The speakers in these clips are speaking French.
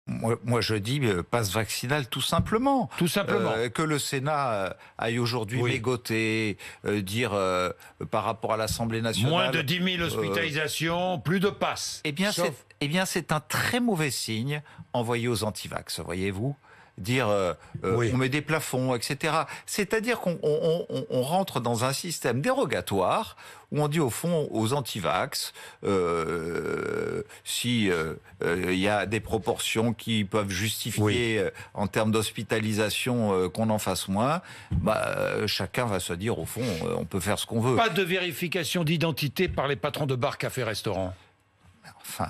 Moi, je dis passe vaccinal tout simplement. Tout simplement. Que le Sénat aille aujourd'hui mégoter, dire par rapport à l'Assemblée nationale... Moins de 10 000 hospitalisations, plus de passes. Eh bien, c'est un très mauvais signe envoyé aux antivax, voyez-vous. Dire on met des plafonds, etc. C'est-à-dire qu'on rentre dans un système dérogatoire où on dit au fond aux antivax si il y a des proportions qui peuvent justifier en termes d'hospitalisation qu'on en fasse moins, chacun va se dire au fond on peut faire ce qu'on veut. Pas de vérification d'identité par les patrons de bars, cafés, restaurants. Enfin,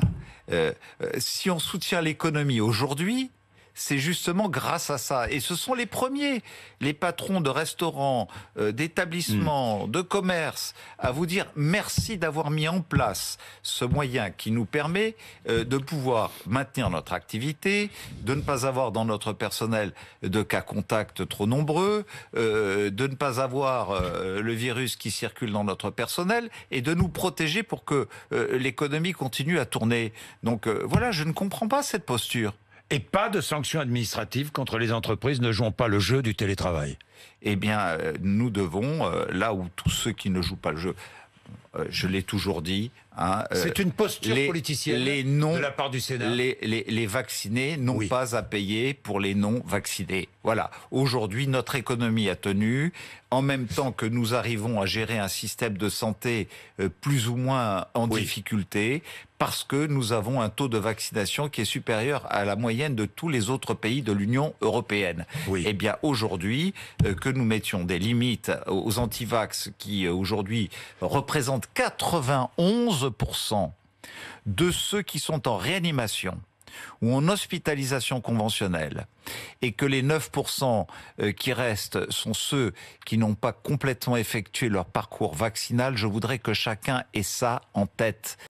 si on soutient l'économie aujourd'hui, c'est justement grâce à ça. Et ce sont les premiers, les patrons de restaurants, d'établissements, de commerce, à vous dire merci d'avoir mis en place ce moyen qui nous permet de pouvoir maintenir notre activité, de ne pas avoir dans notre personnel de cas contacts trop nombreux, de ne pas avoir le virus qui circule dans notre personnel et de nous protéger pour que l'économie continue à tourner. Donc voilà, je ne comprends pas cette posture. Et pas de sanctions administratives contre les entreprises ne jouant pas le jeu du télétravail. Eh bien, nous devons, là où tous ceux qui ne jouent pas le jeu, je l'ai toujours dit... c'est une posture politicienne de la part du Sénat. Les vaccinés n'ont pas à payer pour les non-vaccinés. Voilà. Aujourd'hui, notre économie a tenu, en même temps que nous arrivons à gérer un système de santé plus ou moins en difficulté, parce que nous avons un taux de vaccination qui est supérieur à la moyenne de tous les autres pays de l'Union européenne. Eh bien, aujourd'hui, que nous mettions des limites aux antivax qui, aujourd'hui, représentent 91% de ceux qui sont en réanimation ou en hospitalisation conventionnelle, et que les 9% qui restent sont ceux qui n'ont pas complètement effectué leur parcours vaccinal, je voudrais que chacun ait ça en tête.